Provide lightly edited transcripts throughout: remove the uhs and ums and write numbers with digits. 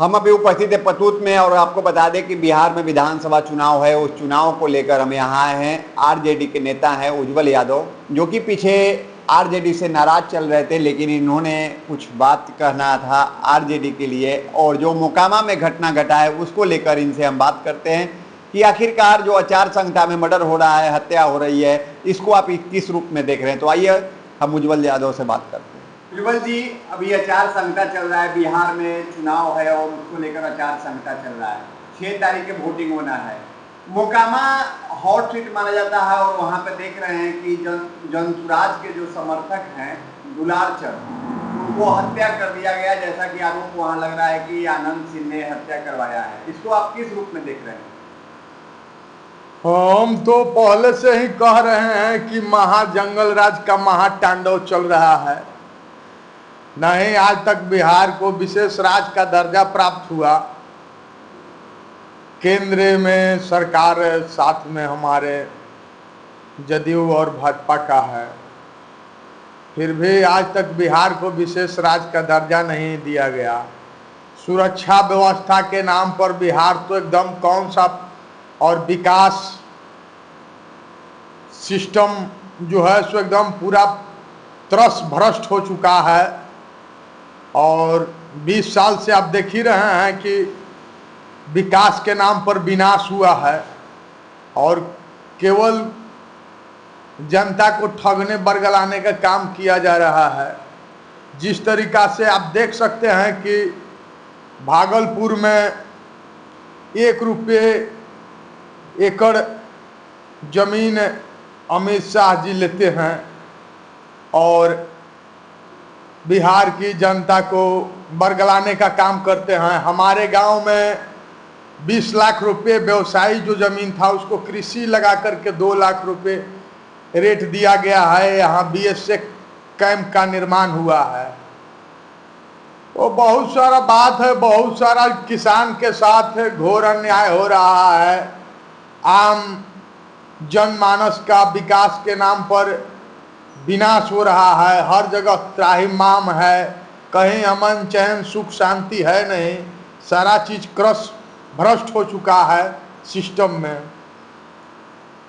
हम अभी उपस्थित है पतूत में और आपको बता दें कि बिहार में विधानसभा चुनाव है। उस चुनाव को लेकर हम यहाँ आए हैं। आरजेडी के नेता हैं उज्जवल यादव, जो कि पीछे आरजेडी से नाराज चल रहे थे, लेकिन इन्होंने कुछ बात कहना था आरजेडी के लिए और जो मोकामा में घटना घटा है उसको लेकर इनसे हम बात करते हैं कि आखिरकार जो आचार संहिता में मर्डर हो रहा है, हत्या हो रही है, इसको आप किस रूप में देख रहे हैं। तो आइए हम उज्जवल यादव से बात करते हैं। उज्जवल जी, अभी आचार संहिता चल रहा है, बिहार में चुनाव है और उसको लेकर आचार संहिता चल रहा है। 6 तारीख के वोटिंग होना है। मोकामा हॉट सीट माना जाता है और वहां पे देख रहे हैं कि जंतुराज के जो समर्थक हैं दुलार चंद, उनको हत्या कर दिया गया, जैसा कि आरोप वहां लग रहा है कि आनंद सिंह ने हत्या करवाया है। इसको आप किस रूप में देख रहे हैं? हम तो पहले से ही कह रहे हैं कि महाजंगल राज का महातांडव चल रहा है। नहीं आज तक बिहार को विशेष राज्य का दर्जा प्राप्त हुआ, केंद्र में सरकार साथ में हमारे जदयू और भाजपा का है, फिर भी आज तक बिहार को विशेष राज्य का दर्जा नहीं दिया गया। सुरक्षा व्यवस्था के नाम पर बिहार तो एकदम कौन सा, और विकास सिस्टम जो है सो एकदम पूरा त्रस्त भ्रष्ट हो चुका है। और 20 साल से आप देख ही रहे हैं कि विकास के नाम पर विनाश हुआ है और केवल जनता को ठगने बरगलाने का काम किया जा रहा है। जिस तरीका से आप देख सकते हैं कि भागलपुर में 1 रुपये एकड़ जमीन अमित शाह जी लेते हैं और बिहार की जनता को बरगलाने का काम करते हैं। हमारे गांव में 20 लाख रुपए व्यवसायी जो जमीन था उसको कृषि लगा करके 2 लाख रुपए रेट दिया गया है। यहाँ बीएसएफ कैंप का निर्माण हुआ है। तो बहुत सारा बात है, बहुत सारा किसान के साथ घोर अन्याय हो रहा है। आम जनमानस का विकास के नाम पर विनाश हो रहा है। हर जगह त्राहिमाम है, कहीं अमन चैन सुख शांति है नहीं। सारा चीज भ्रष्ट हो चुका है सिस्टम में।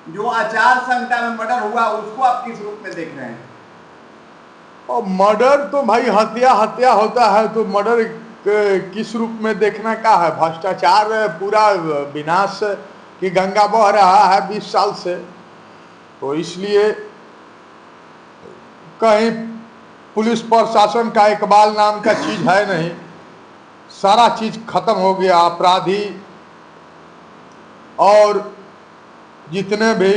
जो आचार संहिता में मर्डर हुआ उसको आप किस रूप में देख रहे हैं? और मर्डर तो भाई हत्या होता है, तो मर्डर किस रूप में देखना का है? भ्रष्टाचार पूरा विनाश की गंगा बह रहा है 20 साल से। तो इसलिए कहीं पुलिस प्रशासन का इकबाल नाम का चीज है नहीं, सारा चीज खत्म हो गया। अपराधी और जितने भी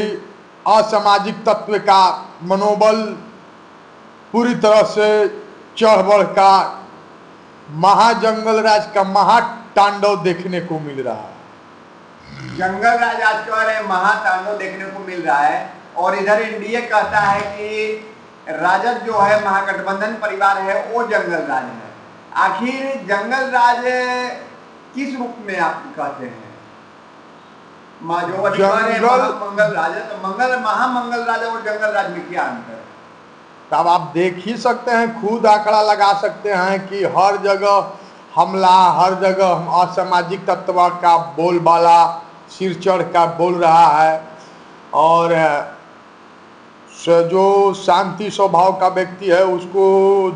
असामाजिक तत्व का मनोबल पूरी तरह से चढ़ बढ़ का महाजंगल राज का महातांडव देखने को मिल रहा है। जंगल राज आज कह रहे हैं महातांडव देखने को मिल रहा है और इधर एनडीए कहता है कि राजद जो है महागठबंधन परिवार है वो जंगल राज है। आखिर जंगल राज किस रूप में आप कहते हैं? जो अधिकार है मंगल राज है, तो महामंगल राज और जंगल राज में क्या अंतर है? तब आप देख ही सकते हैं, खुद आंकड़ा लगा सकते हैं कि हर जगह हमला, हर जगह असामाजिक तत्व का बोलबाला सिर चढ़ का बोल रहा है। और जो शांति स्वभाव का व्यक्ति है उसको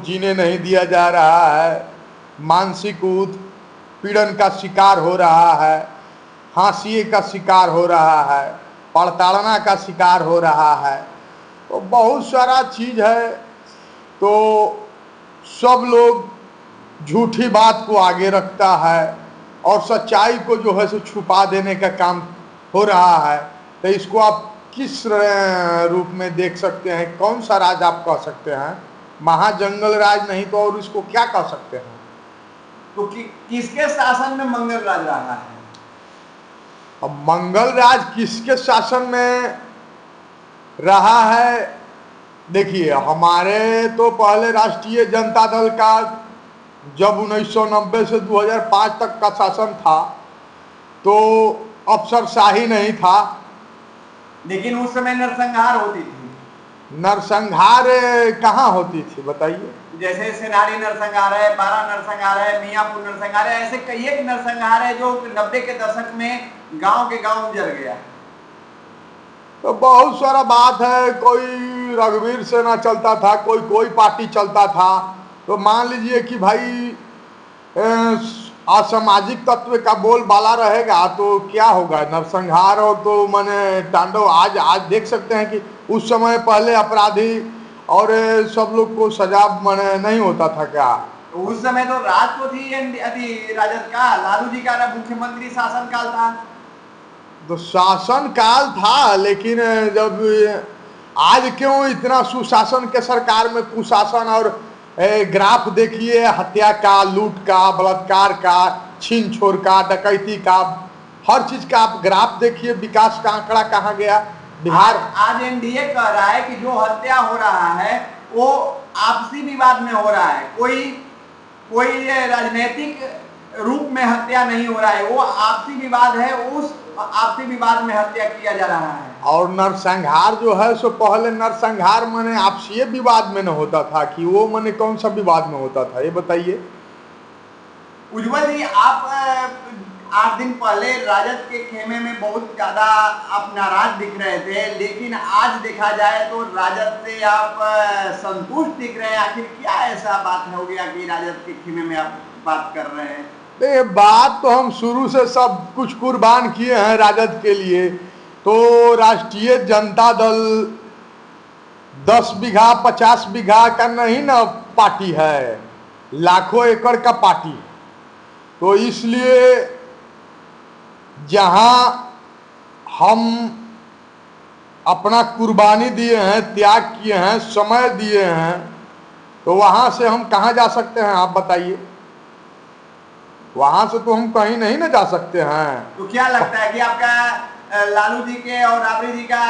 जीने नहीं दिया जा रहा है। मानसिक उत्पीड़न का शिकार हो रहा है, फांसी का शिकार हो रहा है, प्रताड़ना का शिकार हो रहा है। तो बहुत सारा चीज है। तो सब लोग झूठी बात को आगे रखता है और सच्चाई को जो है सो छुपा देने का काम हो रहा है। तो इसको आप किस रूप में देख सकते हैं? कौन सा राज आप कह सकते हैं? महाजंगल राज नहीं तो और इसको क्या कह सकते हैं? तो किसके शासन में मंगल राज रहा है? अब मंगल राज किसके शासन में रहा है? देखिए, हमारे तो पहले राष्ट्रीय जनता दल का जब 1990 से 2005 तक का शासन था तो अफसरशाही नहीं था, लेकिन उस समय नरसंहार होती थी। नरसंहार कहाँ होती थी बताइए? जैसे सेनारी नरसंहार है, बारा नरसंहार है, मियाँपुर नरसंहार है, ऐसे कई एक नरसंहार है जो 90 के दशक में गांव के गांव उजड़ गया। तो बहुत सारा बात है, कोई रघुवीर सेना चलता था, कोई पार्टी चलता था। तो मान लीजिए कि भाई असामाजिक तत्व का बोलबाला रहेगा तो क्या होगा, नरसंहार और तो माने तांडव। आज देख सकते हैं कि उस समय पहले अपराधी और सब लोग को सजा माने नहीं होता था क्या? तो उस समय तो राज तो थी राजद का, लालू जी का मुख्यमंत्री शासन काल था। तो शासन काल था, लेकिन जब आज क्यों इतना सुशासन के सरकार में कुशासन? और ग्राफ देखिए, हत्या का, लूट का, बलात्कार का, छीन छोर का, डकैती का, हर चीज का आप ग्राफ देखिए। विकास का आंकड़ा कहाँ गया? बिहार आज एनडीए कह रहा है कि जो हत्या हो रहा है वो आपसी विवाद में हो रहा है, कोई राजनीतिक रूप में हत्या नहीं हो रहा है, वो आपसी विवाद है, उस आपसी विवाद में हत्या किया जा रहा है। और नरसंहार जो है सो पहले नरसंहार माने आपसी विवाद में न होता था कि वो माने कौन सा विवाद में होता था, ये बताइए। उज्जवल जी, आप 8 दिन पहले राजद के खेमे में बहुत ज्यादा आप नाराज दिख रहे थे, लेकिन आज देखा जाए तो राजद से आप संतुष्ट दिख रहे हैं। आखिर क्या ऐसा बात हो गया कि राजद के खेमे में आप बात कर रहे हैं? ये बात तो हम शुरू से सब कुछ कुर्बान किए हैं राजद के लिए। तो राष्ट्रीय जनता दल 10 बीघा 50 बीघा का नहीं ना पार्टी है, लाखों एकड़ का पार्टी। तो इसलिए जहां हम अपना कुर्बानी दिए हैं, त्याग किए हैं, समय दिए हैं, तो वहां से हम कहां जा सकते हैं आप बताइए? वहां से तो हम कहीं नहीं ना जा सकते हैं। तो क्या लगता है कि आपका लालू जी के और राबड़ी जी का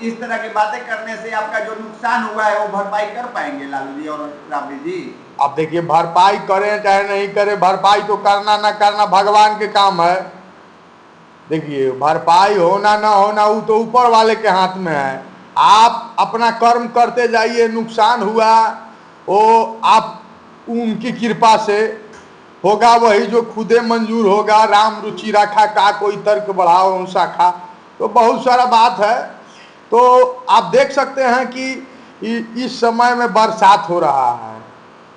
इस तरह की बातें करने से आपका जो नुकसान हुआ है वो भरपाई कर पाएंगे लालू जी और राबड़ी जी? अब देखिए, भरपाई करें चाहे नहीं करें, भरपाई तो करना ना करना भगवान के काम है। देखिए, भरपाई होना ना होना वो तो ऊपर वाले के हाथ में है। आप अपना कर्म करते जाइए, नुकसान हुआ वो आप उनकी कृपा से होगा, वही जो खुदे मंजूर होगा। राम रुचि रखा का कोई तर्क बढ़ाओ शाखा, तो बहुत सारा बात है। तो आप देख सकते हैं कि इस समय में बरसात हो रहा है,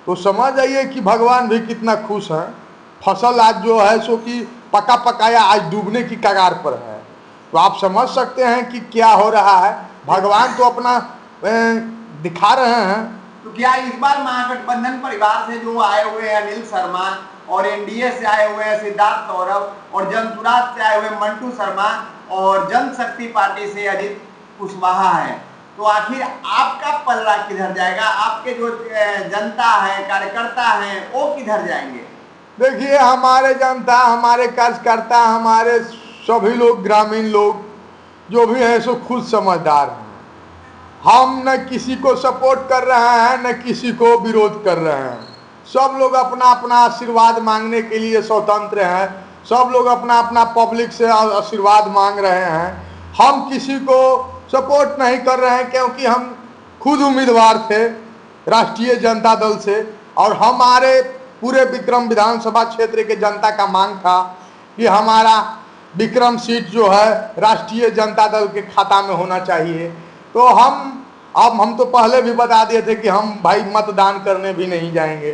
तो समझ जाइए कि भगवान भी कितना खुश है। फसल आज जो है सो कि पका पकाया आज डूबने की कगार पर है। तो आप समझ सकते हैं कि क्या हो रहा है। भगवान तो अपना दिखा रहे हैं। तो क्या इस बार महागठबंधन परिवार से जो आए हुए हैं अनिल शर्मा और एनडीए से आए हुए हैं सिद्धार्थ गौरव और जनसुराज से आए हुए मंटू शर्मा और जनशक्ति पार्टी से अजीत कुशवाहा है, तो आखिर आपका पलड़ा किधर जाएगा? आपके जो जनता है, कार्यकर्ता हैं, वो किधर जाएंगे? देखिए, हमारे जनता, हमारे कार्यकर्ता, हमारे सभी लोग, ग्रामीण लोग जो भी हैं सो खुद समझदार हैं। हम न किसी को सपोर्ट कर रहे हैं न किसी को विरोध कर रहे हैं। सब लोग अपना अपना आशीर्वाद मांगने के लिए स्वतंत्र हैं। सब लोग अपना अपना पब्लिक से आशीर्वाद मांग रहे हैं। हम किसी को सपोर्ट नहीं कर रहे हैं, क्योंकि हम खुद उम्मीदवार थे राष्ट्रीय जनता दल से, और हमारे पूरे विक्रम विधानसभा क्षेत्र के जनता का मांग था कि हमारा विक्रम सीट जो है राष्ट्रीय जनता दल के खाता में होना चाहिए। तो हम तो पहले भी बता दिए थे कि हम भाई मतदान करने भी नहीं जाएंगे।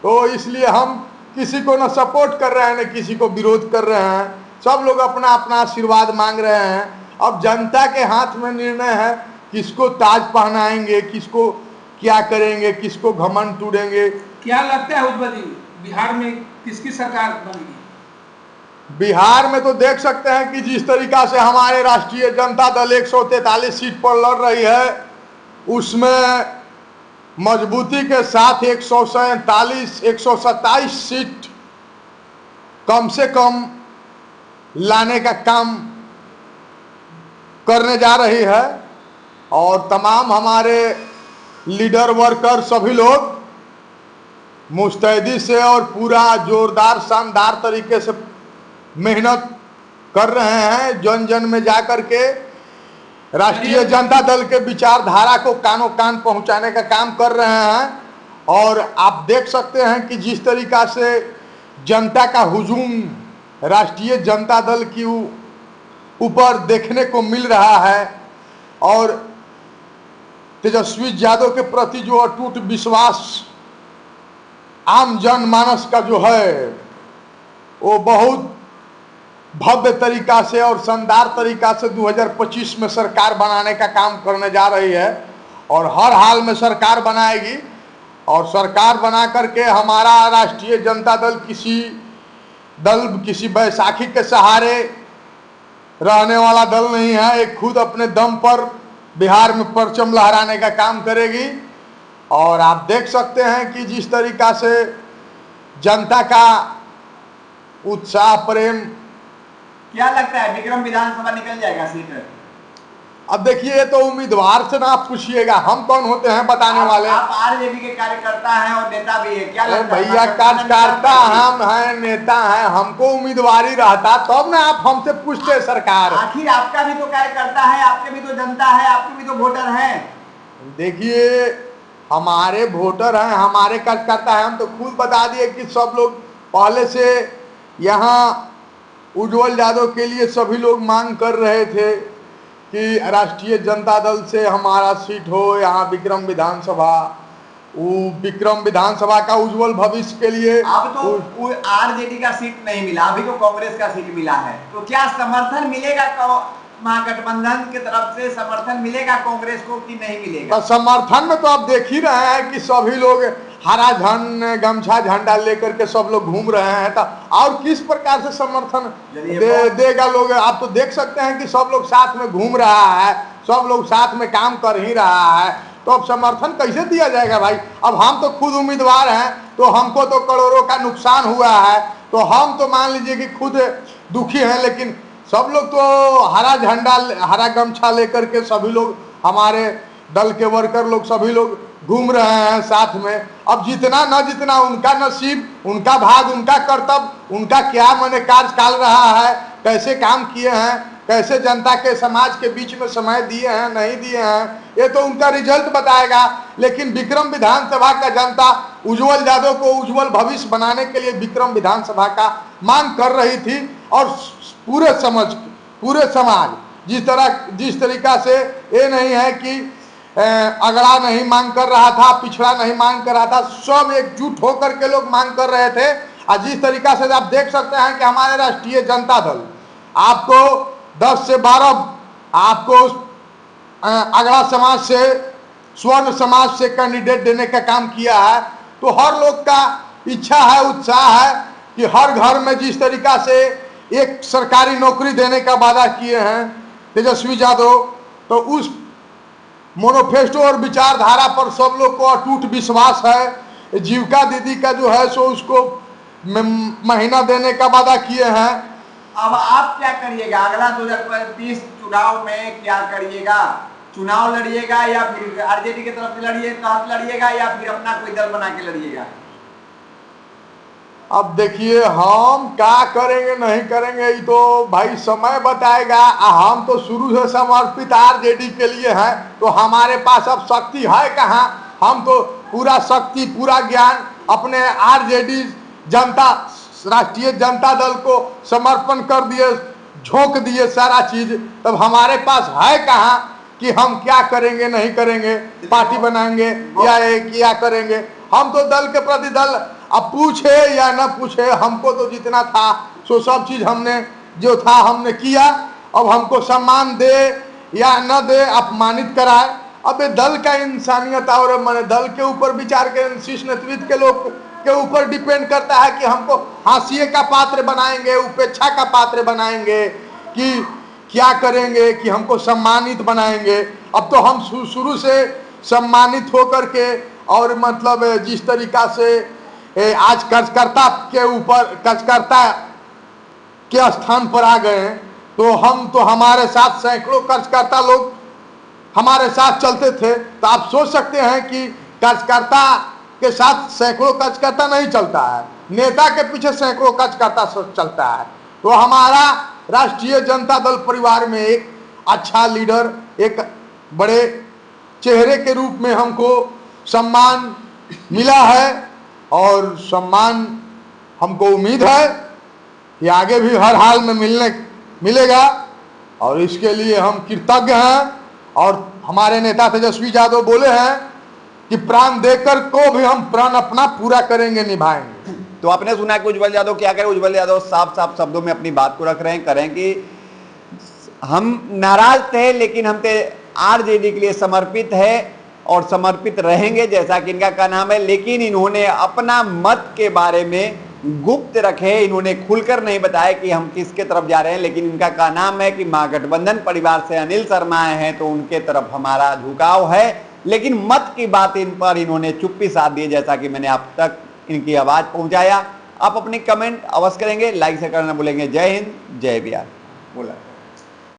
तो इसलिए हम किसी को न सपोर्ट कर रहे हैं न किसी को विरोध कर रहे हैं। सब लोग अपना अपना आशीर्वाद मांग रहे हैं। अब जनता के हाथ में निर्णय है, किसको ताज पहनाएंगे, किसको क्या करेंगे, किसको घमंड तोड़ेंगे। क्या लगता है उज्जवल जी, बिहार में किसकी सरकार बनेगी? बिहार में तो देख सकते हैं कि जिस तरीका से हमारे राष्ट्रीय जनता दल 143 सीट पर लड़ रही है, उसमें मजबूती के साथ 147 127 सीट कम से कम लाने का काम करने जा रही है। और तमाम हमारे लीडर वर्कर सभी लोग मुस्तैदी से और पूरा जोरदार शानदार तरीके से मेहनत कर रहे हैं, जन जन में जा कर के राष्ट्रीय जनता दल के विचारधारा को कानों कान पहुंचाने का काम कर रहे हैं। और आप देख सकते हैं कि जिस तरीका से जनता का हुजूम राष्ट्रीय जनता दल की ऊपर देखने को मिल रहा है और तेजस्वी यादव के प्रति जो अटूट विश्वास आम जनमानस का जो है वो बहुत भव्य तरीका से और शानदार तरीका से 2025 में सरकार बनाने का काम करने जा रही है और हर हाल में सरकार बनाएगी। और सरकार बना करके हमारा राष्ट्रीय जनता दल किसी बैसाखी के सहारे रहने वाला दल नहीं है। एक खुद अपने दम पर बिहार में परचम लहराने का काम करेगी। और आप देख सकते हैं कि जिस तरीका से जनता का उत्साह प्रेम। क्या लगता है विक्रम विधानसभा निकल जाएगा सीट? अब देखिए, ये तो उम्मीदवार से ना आप पूछिएगा, हम कौन होते हैं बताने वाले। आप आरजेडी के कार्यकर्ता हैं और नेता भी है, क्या लगता है? भैया, कार्यकर्ता हम हैं, नेता हैं, हमको उम्मीदवारी रहता तब ना आप हमसे पूछते सरकार। आखिर आपका भी तो कार्यकर्ता है, आपके भी तो जनता है, आपके भी तो वोटर हैं। देखिए, हमारे वोटर हैं, हमारे कार्यकर्ता हैं। हम तो खुद बता दिए कि सब लोग पहले से यहाँ उज्जवल यादव के लिए सभी लोग मांग कर रहे थे कि राष्ट्रीय जनता दल से हमारा सीट हो यहाँ विक्रम विधानसभा। वो विक्रम विधानसभा का उज्जवल भविष्य के लिए अब तो आरजेडी का सीट नहीं मिला, अभी तो कांग्रेस का सीट मिला है। तो क्या समर्थन मिलेगा महागठबंधन की तरफ से? समर्थन मिलेगा कांग्रेस को कि नहीं मिलेगा? तो समर्थन में तो आप देख ही रहे हैं कि सभी लोग हरा गमछा झंडा लेकर के सब लोग घूम रहे हैं। तो और किस प्रकार से समर्थन देगा लोग? आप तो देख सकते हैं कि सब लोग साथ में घूम रहा है, सब लोग साथ में काम कर ही रहा है। तो अब समर्थन कैसे दिया जाएगा भाई? अब हम तो खुद उम्मीदवार हैं, तो हमको तो करोड़ों का नुकसान हुआ है, तो हम तो मान लीजिए कि खुद दुखी हैं। लेकिन सब लोग तो हरा झंडा हरा गमछा लेकर के सभी लोग, हमारे दल के वर्कर लोग सभी लोग घूम रहे हैं साथ में। अब जितना न जितना उनका नसीब, उनका भाग, उनका कर्तव्य, उनका क्या मैंने कार्यकाल रहा है, कैसे काम किए हैं, कैसे जनता के समाज के बीच में समय दिए हैं नहीं दिए हैं, ये तो उनका रिजल्ट बताएगा। लेकिन विक्रम विधानसभा का जनता उज्जवल यादव को उज्जवल भविष्य बनाने के लिए विक्रम विधानसभा का मांग कर रही थी। और पूरे समाज जिस तरीका से ये नहीं है कि अगड़ा नहीं मांग कर रहा था, पिछड़ा नहीं मांग कर रहा था, सब एकजुट होकर के लोग मांग कर रहे थे। और जिस तरीका से आप देख सकते हैं कि हमारे राष्ट्रीय जनता दल आपको 10 से 12 आपको अगड़ा समाज से, स्वर्ण समाज से कैंडिडेट देने का काम किया है। तो हर लोग का इच्छा है, उत्साह है कि हर घर में जिस तरीका से एक सरकारी नौकरी देने का वादा किए हैं तेजस्वी यादव, तो उस मोनोफेस्टो और विचारधारा पर सब लोग को अटूट विश्वास है। जीविका दीदी का जो है सो उसको महीना देने का वादा किए हैं। अब आप क्या करिएगा अगला 2030 चुनाव में? क्या करिएगा? चुनाव लड़िएगा या फिर आरजेडी की तरफ से लड़िएगा या फिर अपना कोई दल बना के लड़िएगा? अब देखिए, हम क्या करेंगे नहीं करेंगे ये तो भाई समय बताएगा। हम तो शुरू से समर्पित आरजेडी के लिए हैं, तो हमारे पास अब शक्ति है कहाँ? हम तो पूरा शक्ति, पूरा ज्ञान अपने आरजेडी राष्ट्रीय जनता दल को समर्पण कर दिए, झोंक दिए सारा चीज। तब हमारे पास है कहाँ कि हम क्या करेंगे नहीं करेंगे, पार्टी बनाएंगे या करेंगे? हम तो दल के प्रति दल, अब पूछे या न पूछे, हमको तो जितना था सो सब चीज हमने जो था हमने किया। अब हमको सम्मान दे या न दे, अपमानित कराए, अब ये दल का इंसानियत और मैंने दल के ऊपर विचार के शीर्ष नेतृत्व के लोग के ऊपर डिपेंड करता है कि हमको हाशिए का पात्र बनाएंगे, उपेक्षा का पात्र बनाएंगे, कि क्या करेंगे कि हमको सम्मानित बनाएंगे। अब तो हम शुरू से सम्मानित होकर के और मतलब जिस तरीका से आज कार्यकर्ता के ऊपर, कार्यकर्ता के स्थान पर आ गए हैं, तो हम तो हमारे साथ सैकड़ों कार्यकर्ता लोग हमारे साथ चलते थे। तो आप सोच सकते हैं कि कार्यकर्ता के साथ सैकड़ों कार्यकर्ता नहीं चलता है, नेता के पीछे सैकड़ों कार्यकर्ता चलता है। तो हमारा राष्ट्रीय जनता दल परिवार में एक अच्छा लीडर, एक बड़े चेहरे के रूप में हमको सम्मान मिला है और सम्मान हमको उम्मीद है कि आगे भी हर हाल में मिलेगा और इसके लिए हम कृतज्ञ हैं। और हमारे नेता तेजस्वी यादव बोले हैं कि प्राण देकर को भी हम प्राण अपना पूरा करेंगे, निभाएंगे। तो आपने सुना कि उज्जवल यादव क्या करें? उज्जवल यादव साफ साफ शब्दों में अपनी बात को रख रहे हैं, करें कि हम नाराज थे लेकिन हम आरजेडी के लिए समर्पित है और समर्पित रहेंगे, जैसा कि इनका नाम है। लेकिन इन्होंने अपना मत के बारे में गुप्त रखे, इन्होंने खुलकर नहीं बताया कि हम किसके तरफ जा रहे हैं। लेकिन इनका का नाम है कि महागठबंधन परिवार से अनिल शर्मा आए हैं तो उनके तरफ हमारा झुकाव है। लेकिन मत की बात इन पर इन्होंने चुप्पी साध दी, जैसा कि मैंने आप तक इनकी आवाज पहुंचाया। आप अपनी कमेंट अवश्य करेंगे, लाइक से करना भूलेंगे। जय हिंद, जय बिहार। बोला